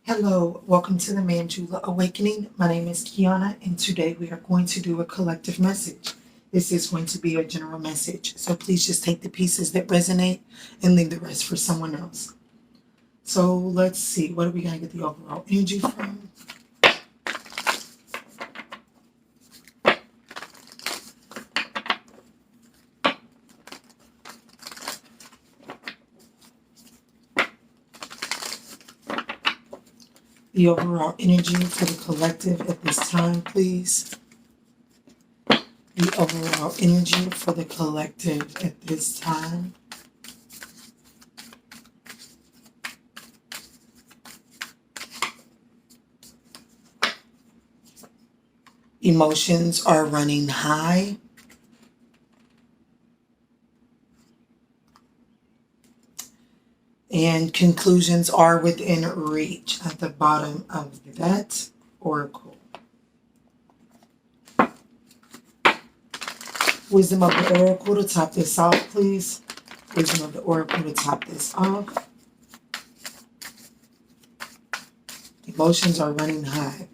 Hello, welcome to the Manjula Awakening. My name is Kiana, and today we are going to do a collective message. This is going to be a general message, so please just take the pieces that resonate and leave the rest for someone else. So let's see, what are we going to get the overall energy from? The overall energy for the collective at this time, please. The overall energy for the collective at this time. Emotions are running high. And conclusions are within reach at the bottom of that oracle. Wisdom of the oracle to top this off, please. Wisdom of the oracle to top this off. Emotions are running high.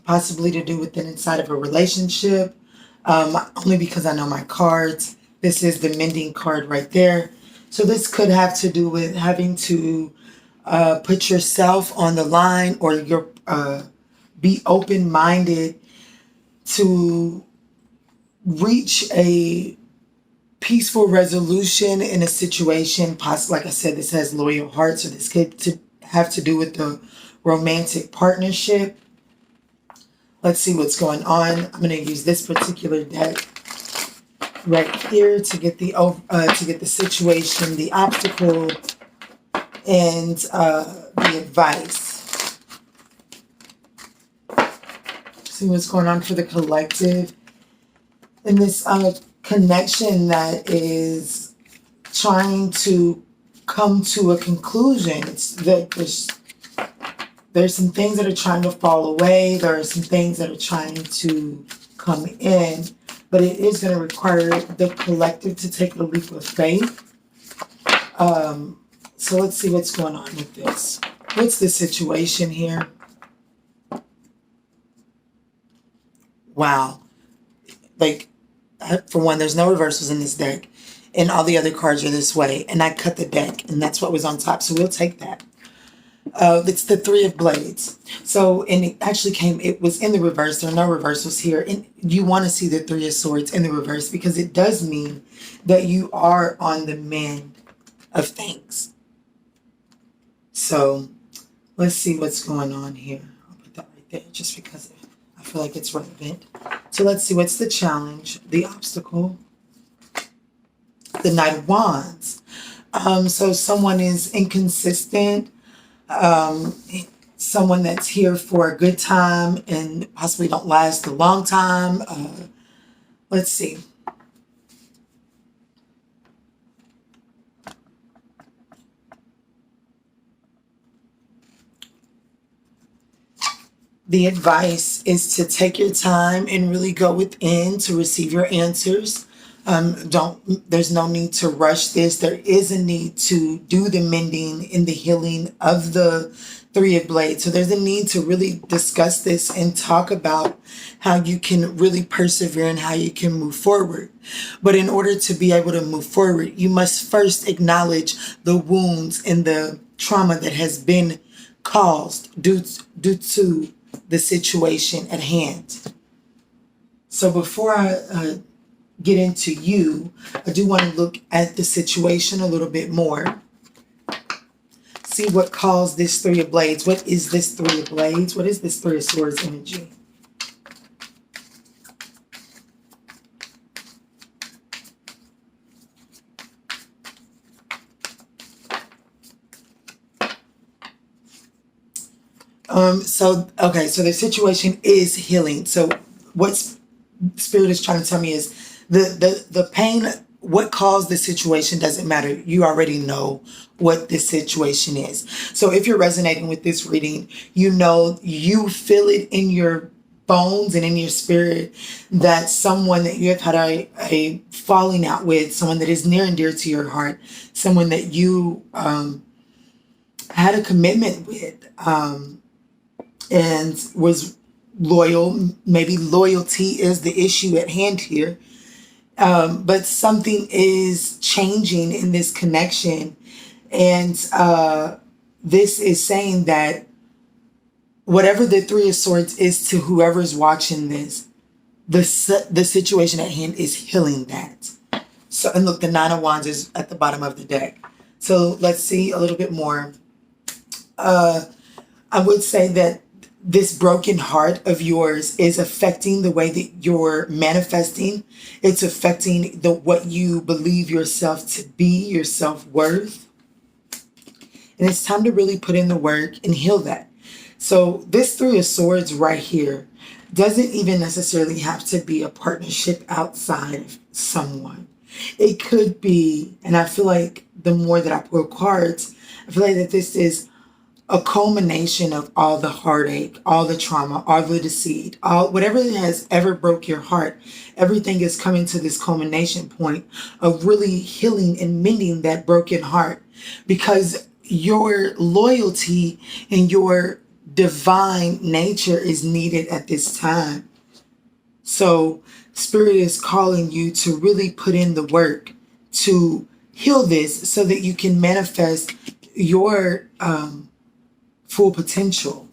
Possibly to do with it inside of a relationship. Only because I know my cards. This is the mending card right there. So this could have to do with having to put yourself on the line, or be open-minded to reach a peaceful resolution in a situation. Like I said, this has loyal hearts, so this could have to do with the romantic partnership. Let's see what's going on. I'm going to use this particular deck right here to get the situation, the obstacle, and the advice. See what's going on for the collective in this connection that is trying to come to a conclusion. It's that there's some things that are trying to fall away. There are some things that are trying to come in, but it is going to require the collective to take a leap of faith. So let's see what's going on with this. What's the situation here? Wow. Like, for one, there's no reversals in this deck, and all the other cards are this way, and I cut the deck, and that's what was on top, so we'll take that. It's the Three of Blades. So, and it was in the reverse. There are no reversals here. And you want to see the Three of Swords in the reverse because it does mean that you are on the mend of things. So, let's see what's going on here. I'll put that right there just because I feel like it's relevant. So, let's see what's the challenge, the obstacle, the Knight of Wands. So, someone is inconsistent. Someone that's here for a good time and possibly don't last a long time. Let's see. The advice is to take your time and really go within to receive your answers. There's no need to rush this. There is a need to do the mending and the healing of the Three of Blades. So there's a need to really discuss this and talk about how you can really persevere and how you can move forward. But in order to be able to move forward, you must first acknowledge the wounds and the trauma that has been caused due to the situation at hand. So before I get into you, I do want to look at the situation a little bit more. See what caused this Three of Blades. What is this Three of Blades? What is this Three of Swords energy? So the situation is healing. So what Spirit is trying to tell me is the pain, what caused the situation doesn't matter. You already know what this situation is. So if you're resonating with this reading, you know, you feel it in your bones and in your spirit that someone that you have had a falling out with, someone that is near and dear to your heart, someone that you had a commitment with, and was loyal. Maybe loyalty is the issue at hand here. But something is changing in this connection. And this is saying that whatever the Three of Swords is to whoever's watching this, the situation at hand is healing that. So, and look, the Nine of Wands is at the bottom of the deck. So let's see a little bit more. I would say that this broken heart of yours is affecting the way that you're manifesting. It's affecting what you believe yourself to be, your self-worth. And it's time to really put in the work and heal that. So this Three of Swords right here doesn't even necessarily have to be a partnership outside of someone. It could be, and I feel like the more that I pull cards, I feel like that this is a culmination of all the heartache, all the trauma, all the deceit, all whatever has ever broke your heart. Everything is coming to this culmination point of really healing and mending that broken heart, because your loyalty and your divine nature is needed at this time. So Spirit is calling you to really put in the work to heal this so that you can manifest your full potential.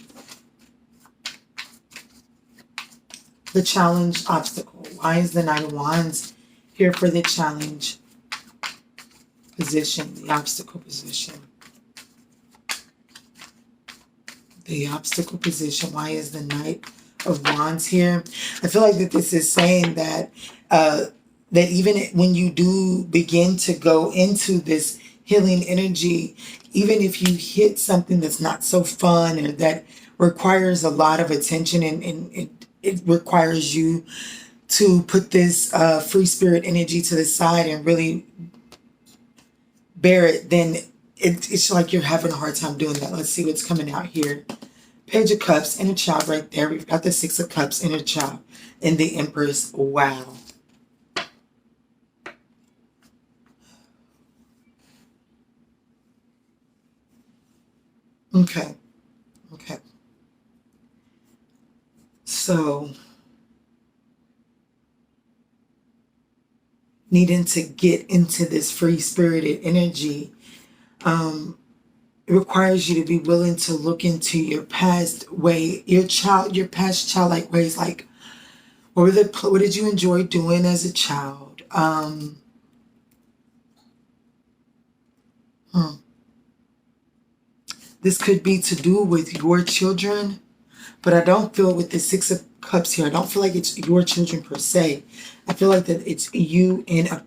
The challenge obstacle. Why is the Knight of Wands here for the challenge position, the obstacle position? The obstacle position. Why is the Knight of Wands here? I feel like that this is saying that that even when you do begin to go into this healing energy, even if you hit something that's not so fun or that requires a lot of attention, and it requires you to put this free spirit energy to the side and really bear it, then it's like you're having a hard time doing that. Let's see what's coming out here. Page of Cups, inner child right there. We've got the Six of Cups, inner child, and the Empress. Wow. Okay. Okay. So, needing to get into this free-spirited energy, it requires you to be willing to look into your past way, your past childlike ways. Like, what did you enjoy doing as a child? This could be to do with your children, but I don't feel with the Six of Cups here, I don't feel like it's your children per se. I feel like that it's you and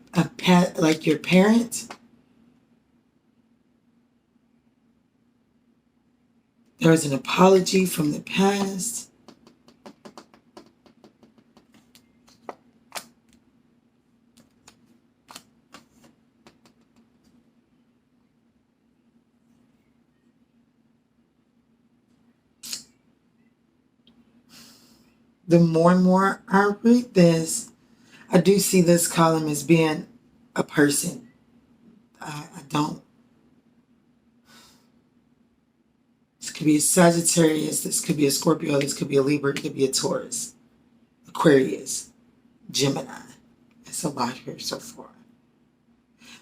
like your parent. There's an apology from the past. The more and more I read this, I do see this column as being a person. I don't. This could be a Sagittarius, this could be a Scorpio, this could be a Libra, it could be a Taurus, Aquarius, Gemini. It's a lot here so far.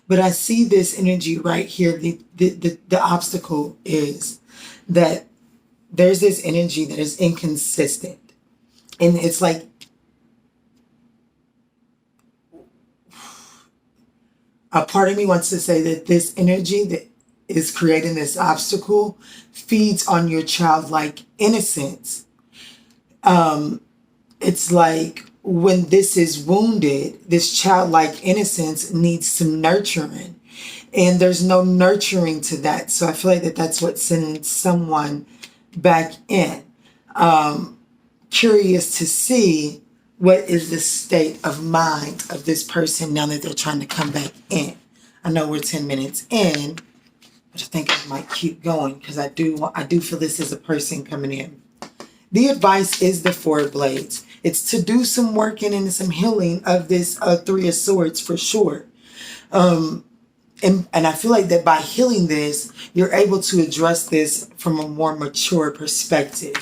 But I see this energy right here. The obstacle is that there's this energy that is inconsistent. And it's like, a part of me wants to say that this energy that is creating this obstacle feeds on your childlike innocence. It's like when this is wounded, this childlike innocence needs some nurturing. And there's no nurturing to that. So I feel like that that's what's sending someone back in. Curious to see what is the state of mind of this person now that they're trying to come back in. I know we're 10 minutes in, but I think I might keep going because I do feel this is a person coming in. The advice is the Four of Blades. It's to do some working and some healing of this Three of Swords for sure. And I feel like that by healing this, you're able to address this from a more mature perspective.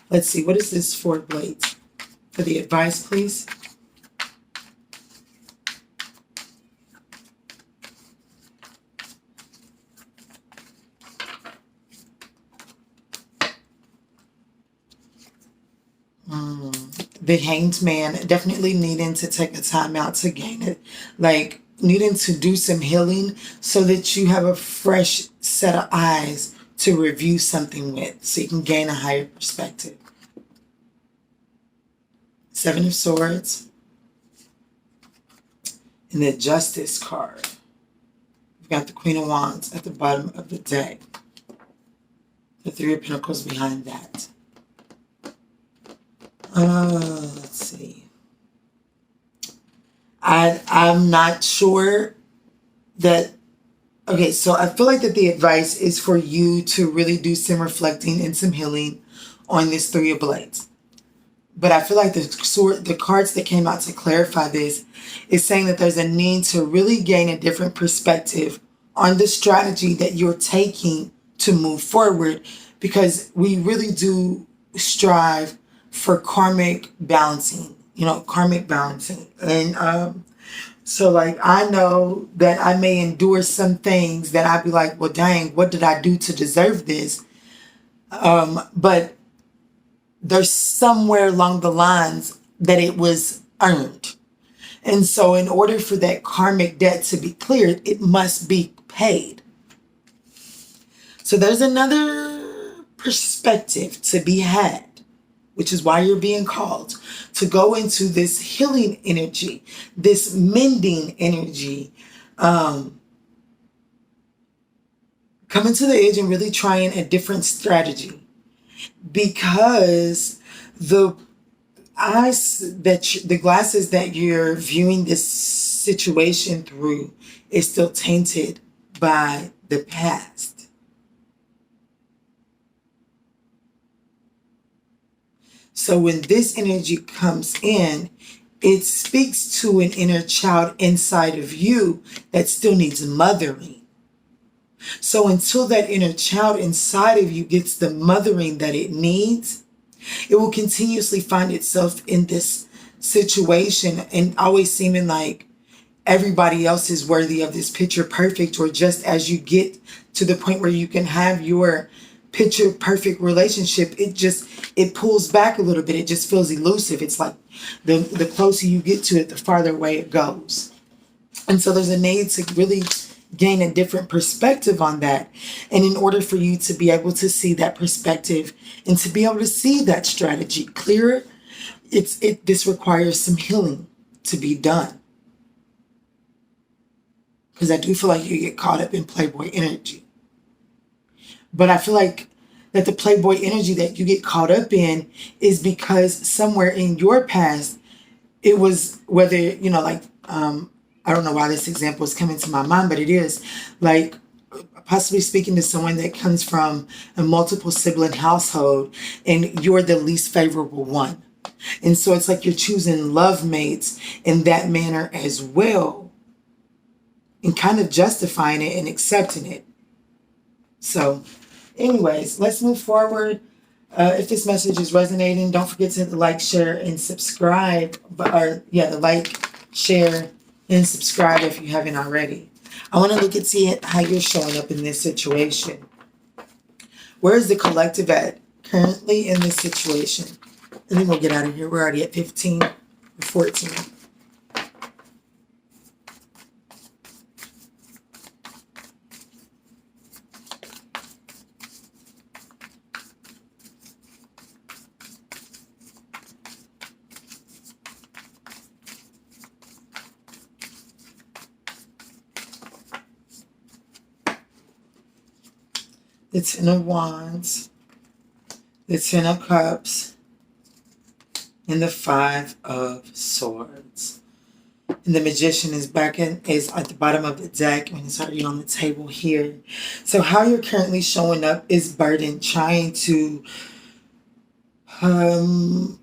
Let's see, what is this Four of Blades? For the advice, please. The Hanged Man, definitely needing to take a time out to gain it. Like needing to do some healing so that you have a fresh set of eyes to review something with so you can gain a higher perspective. Seven of Swords. And the Justice card. We've got the Queen of Wands at the bottom of the deck. The Three of Pentacles behind that. Let's see. I'm not sure that. Okay, so I feel like that the advice is for you to really do some reflecting and some healing on this Three of Blades. But I feel like the cards that came out to clarify this is saying that there's a need to really gain a different perspective on the strategy that you're taking to move forward, because we really do strive for karmic balancing, karmic balancing. And so like I know that I may endure some things that I'd be like, well, dang, what did I do to deserve this? But there's somewhere along the lines that it was earned. And so in order for that karmic debt to be cleared, it must be paid. So there's another perspective to be had, which is why you're being called to go into this healing energy, this mending energy, coming to the edge and really trying a different strategy. Because the glasses that you're viewing this situation through is still tainted by the past. So when this energy comes in, it speaks to an inner child inside of you that still needs mothering. So until that inner child inside of you gets the mothering that it needs, it will continuously find itself in this situation and always seeming like everybody else is worthy of this picture perfect, or just as you get to the point where you can have your picture perfect relationship, it pulls back a little bit. It just feels elusive. It's like the closer you get to it, the farther away it goes. And so there's a need to really gain a different perspective on that. And in order for you to be able to see that perspective and to be able to see that strategy clearer, this requires some healing to be done. Because I do feel like you get caught up in Playboy energy. But I feel like that the Playboy energy that you get caught up in is because somewhere in your past, it was whether, I don't know why this example is coming to my mind, but it is like possibly speaking to someone that comes from a multiple sibling household and you're the least favorable one. And so it's like you're choosing love mates in that manner as well and kind of justifying it and accepting it. So anyways, let's move forward. If this message is resonating, don't forget to hit the like, share, and subscribe. The like, share, and subscribe if you haven't already. I want to look and see how you're showing up in this situation. Where is the collective at currently in this situation? And then we'll get out of here. We're already at 15 or 14. The Ten of Wands, the Ten of Cups, and the Five of Swords. And the Magician is is at the bottom of the deck and it's already on the table here. So how you're currently showing up is burdened, trying to um,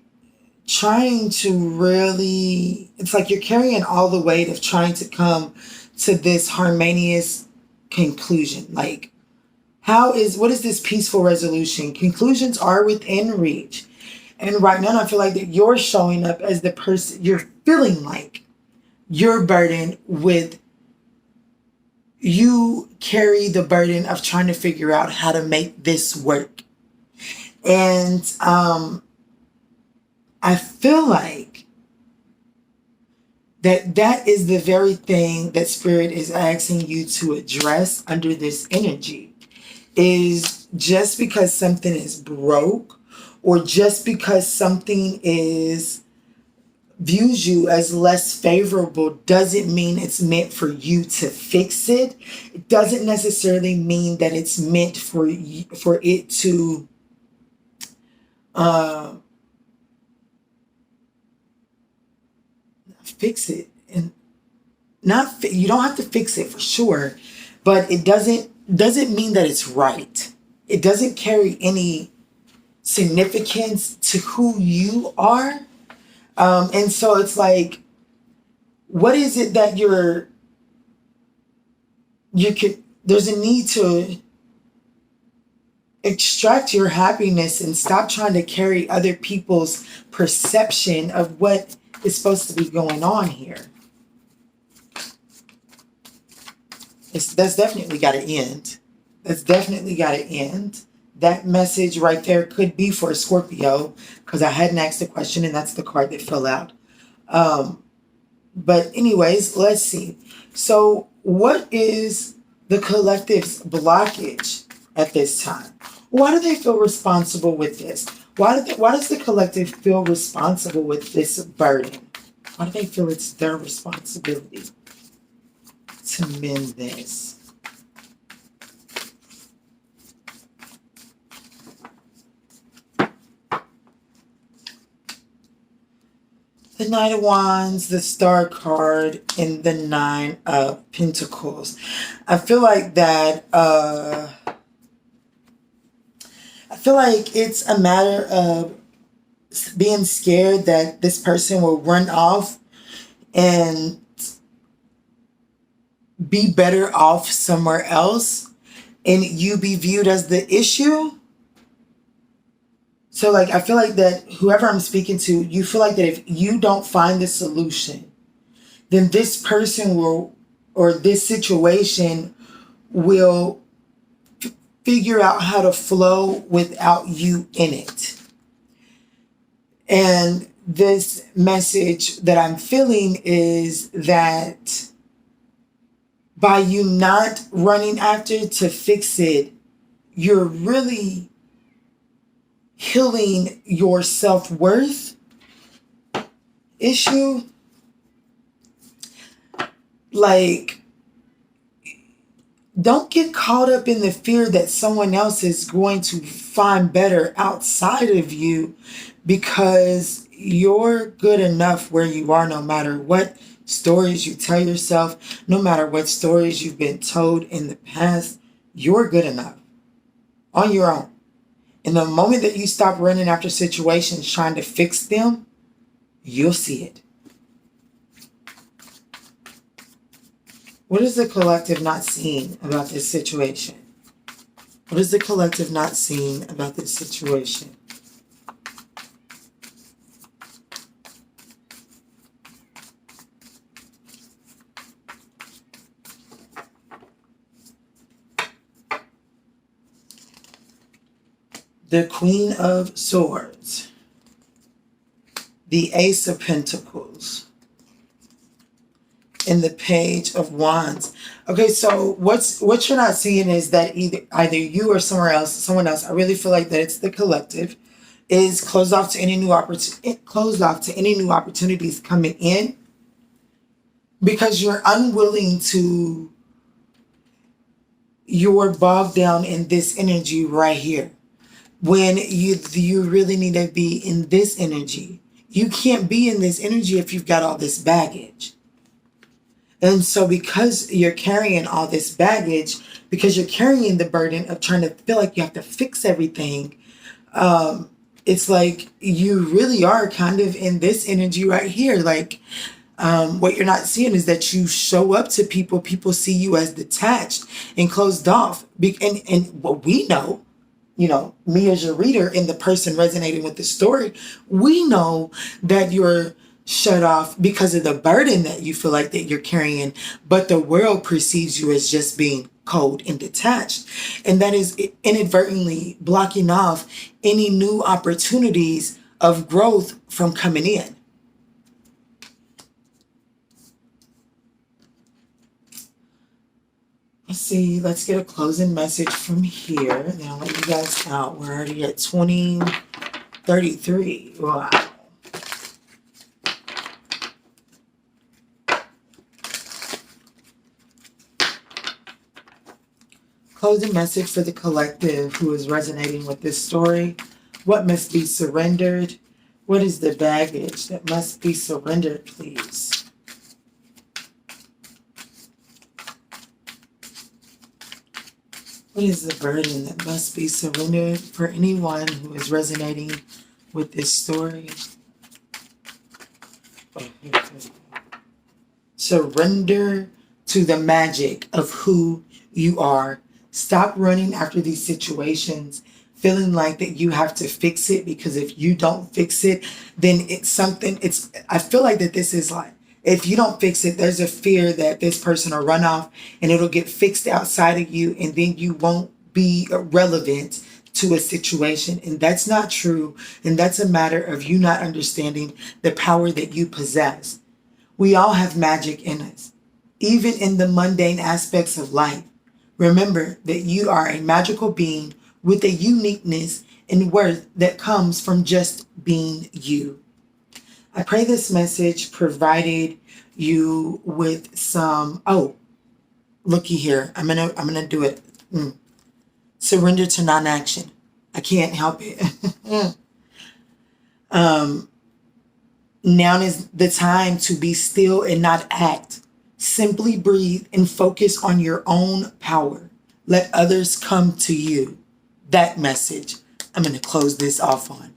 trying to really, it's like you're carrying all the weight of trying to come to this harmonious conclusion. Like, what is this peaceful resolution? Conclusions are within reach. And right now, I feel like that you're showing up as the person, you're feeling like you're burdened with, you carry the burden of trying to figure out how to make this work. And I feel like that is the very thing that Spirit is asking you to address under this energy. Is just because something is broke, or just because something is views you as less favorable, doesn't mean it's meant for you to fix it. It doesn't necessarily mean that it's meant for it to uh, fix it. And you don't have to fix it for sure, but it doesn't mean that it's right. It doesn't carry any significance to who you are. And so it's like, what is it that there's a need to extract your happiness and stop trying to carry other people's perception of what is supposed to be going on here. That's definitely got to end. That's definitely got to end. That message right there could be for a Scorpio, because I hadn't asked the question and that's the card that fell out. But anyways, let's see. So what is the collective's blockage at this time? Why do they feel responsible with this? Why does the collective feel responsible with this burden? Why do they feel it's their responsibility to mend this? The Knight of Wands, the Star card, and the Nine of Pentacles. I feel like that, I feel like it's a matter of being scared that this person will run off and be better off somewhere else and you be viewed as the issue. So like, I feel like that whoever I'm speaking to, you feel like that if you don't find the solution, then this person will, or this situation will figure out how to flow without you in it. And this message that I'm feeling is that by you not running after to fix it, you're really healing your self-worth issue. Like, don't get caught up in the fear that someone else is going to find better outside of you, because you're good enough where you are, no matter what stories you tell yourself, no matter what stories you've been told in the past. You're good enough on your own. And the moment that you stop running after situations trying to fix them, you'll see it. What is the collective not seeing about this situation? What is the collective not seeing about this situation? The Queen of Swords, the Ace of Pentacles, and the Page of Wands. Okay, so what you're not seeing is that either you or someone else, I really feel like that it's the collective, is closed off to any new opportunities coming in, because you're unwilling to, you're bogged down in this energy right here. When you really need to be in this energy. You can't be in this energy if you've got all this baggage. And so because you're carrying all this baggage, because you're carrying the burden of trying to feel like you have to fix everything, it's like you really are kind of in this energy right here. Like, what you're not seeing is that you show up to people, people see you as detached and closed off. And what we know, me as your reader and the person resonating with the story, we know that you're shut off because of the burden that you feel like that you're carrying, but the world perceives you as just being cold and detached. And that is inadvertently blocking off any new opportunities of growth from coming in. Let's see, let's get a closing message from here. Now let you guys out. We're already at 2033. Wow. Closing message for the collective who is resonating with this story. What must be surrendered? What is the baggage that must be surrendered, please? What is the burden that must be surrendered for anyone who is resonating with this story? Surrender to the magic of who you are. Stop running after these situations, feeling like that you have to fix it, because if you don't fix it, then I feel like that this is like, if you don't fix it, there's a fear that this person will run off and it'll get fixed outside of you, and then you won't be relevant to a situation. And that's not true. And that's a matter of you not understanding the power that you possess. We all have magic in us, even in the mundane aspects of life. Remember that you are a magical being with a uniqueness and worth that comes from just being you. I pray this message provided you with some, looky here. I'm gonna do it. Surrender to non-action. I can't help it. Now is the time to be still and not act. Simply breathe and focus on your own power. Let others come to you. That message I'm going to close this off on.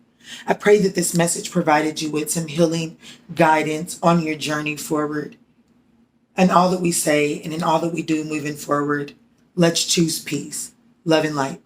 I pray that this message provided you with some healing guidance on your journey forward. And all that we say and in all that we do moving forward, let's choose peace, love, and light.